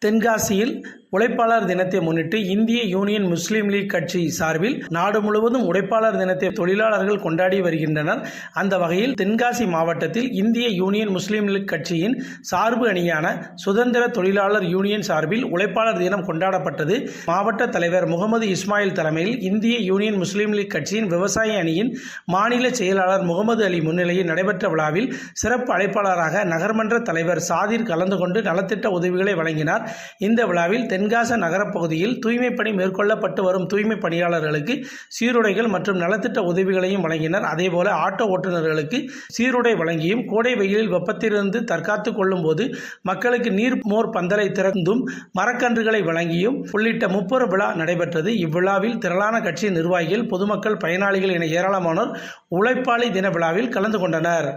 தென்காசியில் உழைப்பாளர் தினத்தை முன்னிட்டு இந்திய யூனியன் முஸ்லீம் லீக் கட்சி சார்பில் நாடு முழுவதும் உழைப்பாளர் தினத்தை தொழிலாளர்கள் கொண்டாடி வருகின்றனர். அந்த வகையில் தென்காசி மாவட்டத்தில் இந்திய யூனியன் முஸ்லீம் லீக் கட்சியின் சார்பு அணியான சுதந்திர தொழிலாளர் யூனியன் சார்பில் உழைப்பாளர் தினம் கொண்டாடப்பட்டது. மாவட்ட தலைவர் முகமது இஸ்மாயில் தலைமையில் இந்திய யூனியன் முஸ்லீம் லீக் கட்சியின் விவசாய அணியின் மாநில செயலாளர் முகமது அலி முன்னிலையில் நடைபெற்ற விழாவில் சிறப்பு அழைப்பாளராக நகர்மன்ற தலைவர் சாதிர் கலந்து கொண்டு நலத்திட்ட உதவிகளை வழங்கினார். இந்த விழாவில் தென்காசி நகரப்பகுதியில் தூய்மைப் பணி மேற்கொள்ளப்பட்டு வரும் தூய்மை பணியாளர்களுக்கு சீருடைகள் மற்றும் நலத்திட்ட உதவிகளையும் வழங்கினர். அதேபோல ஆட்டோ ஓட்டுநர்களுக்கு சீருடை வழங்கியும் கோடை வெயிலில் வெப்பத்திலிருந்து தற்காத்துக் கொள்ளும் போது மக்களுக்கு நீர் மோர் பந்தலை திறந்தும் மரக்கன்றுகளை வழங்கியும் உள்ளிட்ட முப்பெரும் விழா நடைபெற்றது. இவ்விழாவில் திரளான கட்சி நிர்வாகிகள், பொதுமக்கள், பயனாளிகள் என ஏராளமானோர் உழைப்பாளி தின விழாவில் கலந்து கொண்டனர்.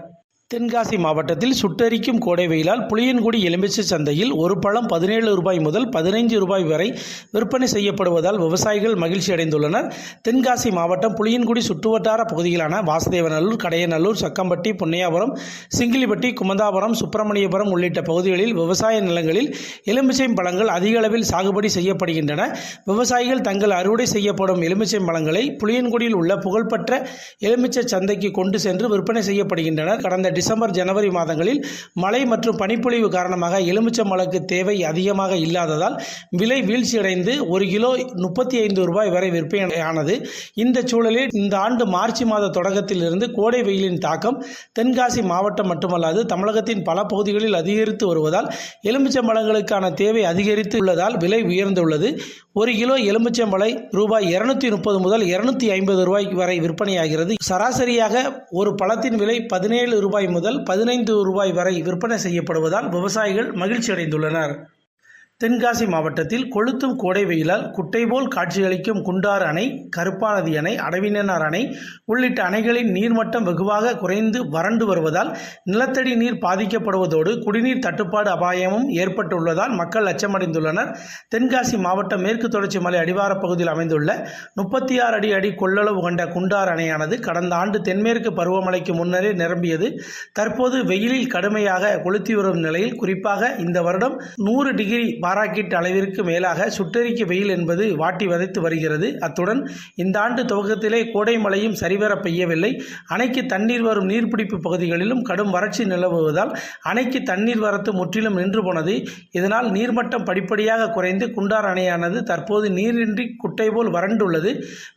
தென்காசி மாவட்டத்தில் சுட்டெரிக்கும் கோடை வெயிலால் புளியன்குடி எலுமிச்சை சந்தையில் ஒரு பழம் 17 ரூபாய் முதல் 15 ரூபாய் வரை விற்பனை செய்யப்படுவதால் விவசாயிகள் மகிழ்ச்சி அடைந்துள்ளனர். தென்காசி மாவட்டம் புளியன்குடி சுற்றுவட்டார பகுதிகளான வாசுதேவநல்லூர், கடையநல்லூர், சக்கம்பட்டி, பொன்னையாபுரம், சிங்கிலிப்பட்டி, குமந்தாபுரம், சுப்பிரமணியபுரம் உள்ளிட்ட பகுதிகளில் விவசாய நிலங்களில் எலுமிச்சை பழங்கள் அதிக அளவில் சாகுபடி செய்யப்படுகின்றன. விவசாயிகள் தங்கள் அறுவடை செய்யப்படும் எலுமிச்சை பழங்களை புளியன்குடியில் உள்ள புகழ்பெற்ற எலுமிச்சை சந்தைக்கு கொண்டு சென்று விற்பனை செய்யப்படுகின்றனர். கடந்த டிசம்பர், ஜனவரி மாதங்களில் மழை மற்றும் பனிப்பொழிவு காரணமாக எலுமிச்சம்பழக்கு தேவை அதிகமாக இல்லாததால் விலை வீழ்ச்சியடைந்து ஒரு கிலோ 35 ரூபாய் வரை விற்பனையானது. இந்த சூழலில் இந்த ஆண்டு மார்ச் மாத தொடக்கத்திலிருந்து கோடை வெயிலின் தாக்கம் தென்காசி மாவட்டம் மட்டுமல்லாது தமிழகத்தின் பல பகுதிகளில் அதிகரித்து வருவதால் எலுமிச்சம்பழங்களுக்கான தேவை அதிகரித்து உள்ளதால் விலை உயர்ந்துள்ளது. ஒரு கிலோ எலுமிச்சம்பழை ரூபாய் 230 முதல் 250 ரூபாய் வரை விற்பனையாகிறது. சராசரியாக ஒரு பழத்தின் விலை 17 ரூபாய் முதல் 15 ரூபாய் வரை விற்பனை செய்யப்படுவதால் விவசாயிகள் மகிழ்ச்சி அடைந்துள்ளனர். தென்காசி மாவட்டத்தில் கொளுத்தும் கோடை வெயிலால் குட்டை போல் காட்சியளிக்கும் குண்டாறு அணை, கருப்பாநதி அணை, அடவிநன்னார் அணை உள்ளிட்ட அணைகளின் நீர்மட்டம் வெகுவாக குறைந்து வறண்டு வருவதால் நிலத்தடி நீர் பாதிக்கப்படுவதோடு குடிநீர் தட்டுப்பாடு அபாயமும் ஏற்பட்டுள்ளதால் மக்கள் அச்சமடைந்துள்ளனர். தென்காசி மாவட்டம் மேற்கு தொடர்ச்சி மலை அடிவார பகுதியில் அமைந்துள்ள 36 அடி கொள்ளளவு கொண்ட குண்டாறு அணையானது கடந்த ஆண்டு தென்மேற்கு பருவமழைக்கு முன்னரே நிரம்பியது. தற்போது வெயிலில் கடுமையாக கொளுத்தி வரும் நிலையில் குறிப்பாக இந்த வருடம் 100 டிகிரி பாராக்கெட் அளவிற்கு மேலாக சுட்டெரிக்க வெயில் என்பது வாட்டி வதைத்து வருகிறது. அத்துடன் இந்த ஆண்டு துவக்கத்திலே கோடை மழையும் சரிவர பெய்யவில்லை. அணைக்கு தண்ணீர் வரும் நீர்பிடிப்பு பகுதிகளிலும் கடும் வறட்சி நிலவுவதால் அணைக்கு தண்ணீர் வரத்து முற்றிலும் நின்று போனது. இதனால் நீர்மட்டம் படிப்படியாக குறைந்து குண்டார் அணையானது தற்போது நீரின்றி குட்டை போல் வறண்டுள்ளது.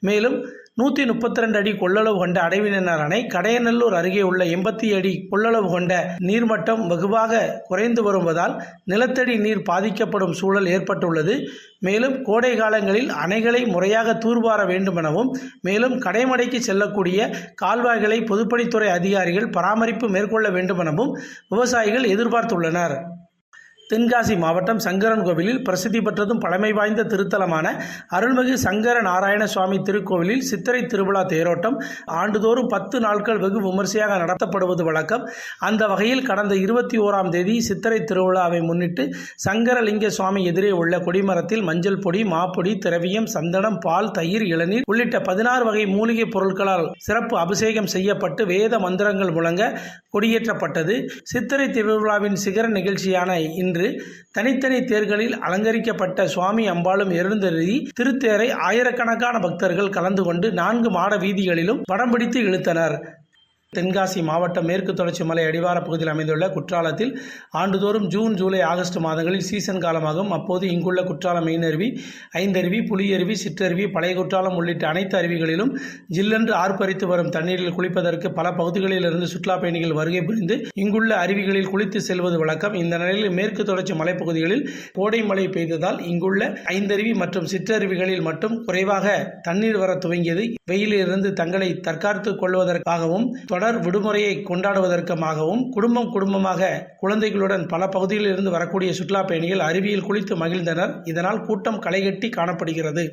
மேலும் 132 அடி கொள்ளளவு கொண்ட அடவிநன்னார் அணை, கடையநல்லூர் அருகே உள்ள 80 அடி கொள்ளளவு கொண்ட நீர்மட்டம் வெகுவாக குறைந்து வருவதால் நிலத்தடி நீர் பாதிக்கப்படும் சூழல் ஏற்பட்டுள்ளது. மேலும் கோடை காலங்களில் அணைகளை முறையாக தூர்வார வேண்டுமெனவும், மேலும் கடைமடைக்கு செல்லக்கூடிய கால்வாய்களை பொதுப்பணித்துறை அதிகாரிகள் பராமரிப்பு மேற்கொள்ள வேண்டுமெனவும் விவசாயிகள் எதிர்பார்த்துள்ளனர். தென்காசி மாவட்டம் சங்கரன் கோவிலில் பிரசித்தி பெற்றதும் பழமை வாய்ந்த திருத்தலமான அருள்மிகு சங்கர நாராயண சுவாமி திருக்கோவிலில் சித்திரை திருவிழா தேரோட்டம் ஆண்டுதோறும் 10 நாட்கள் வெகு விமர்சையாக நடத்தப்படுவது வழக்கம். அந்த வகையில் கடந்த 21ஆம் தேதி சித்திரை திருவிழாவை முன்னிட்டு சங்கரலிங்க சுவாமி எதிரே உள்ள கொடிமரத்தில் மஞ்சள் பொடி, மாப்பொடி, திரவியம், சந்தனம், பால், தயிர், இளநீர் உள்ளிட்ட 16 வகை மூலிகை பொருட்களால் சிறப்பு அபிஷேகம் செய்யப்பட்டு வேத மந்திரங்கள் முழங்க கொடியேற்றப்பட்டது. சித்திரை திருவிழாவின் சிகர நிகழ்ச்சியான இன்று தனித்தனி தேர்களில் அலங்கரிக்கப்பட்ட சுவாமி அம்பாளும் எழுந்தருளி திருத்தேரை ஆயிரக்கணக்கான பக்தர்கள் கலந்து கொண்டு 4 மாட வீதிகளிலும் படம் பிடித்து இழுத்தனர். தென்காசி மாவட்டம் மேற்கு தொடர்ச்சி மலை அடிவார பகுதியில் அமைந்துள்ள குற்றாலத்தில் ஆண்டுதோறும் ஜூன், ஜூலை, ஆகஸ்ட் மாதங்களில் சீசன் காலமாகும். அப்போது இங்குள்ள குற்றாலம் மெயினருவி, ஐந்தருவி, புலியருவி, சிற்றருவி, பழைய குற்றாலம் உள்ளிட்ட அனைத்து அருவிகளிலும் ஜில்லென்று ஆர்ப்பரித்து வரும் தண்ணீரில் குளிப்பதற்கு பல பகுதிகளில் இருந்து சுற்றுலா பயணிகள் வருகை புரிந்து இங்குள்ள அருவிகளில் குளித்து செல்வது வழக்கம். இந்த நிலையில் மேற்கு தொடர்ச்சி மலைப்பகுதிகளில் கோடை மழை பெய்ததால் இங்குள்ள ஐந்தருவி மற்றும் சிற்றருவிகளில் மட்டும் குறைவாக தண்ணீர் வர துவங்கியது. வெயிலிலிருந்து தங்களை தற்காத்துக் கொள்வதற்காகவும் தொடர் விடுமுறையை கொண்டாடுவதற்காகவும் குடும்பமாக குழந்தைகளுடன் பல பகுதிகளில் இருந்து வரக்கூடிய சுற்றுலா பயணிகள் அருவியில் குளித்து மகிழ்ந்தனர். இதனால் கூட்டம் களைகட்டி காணப்படுகிறது.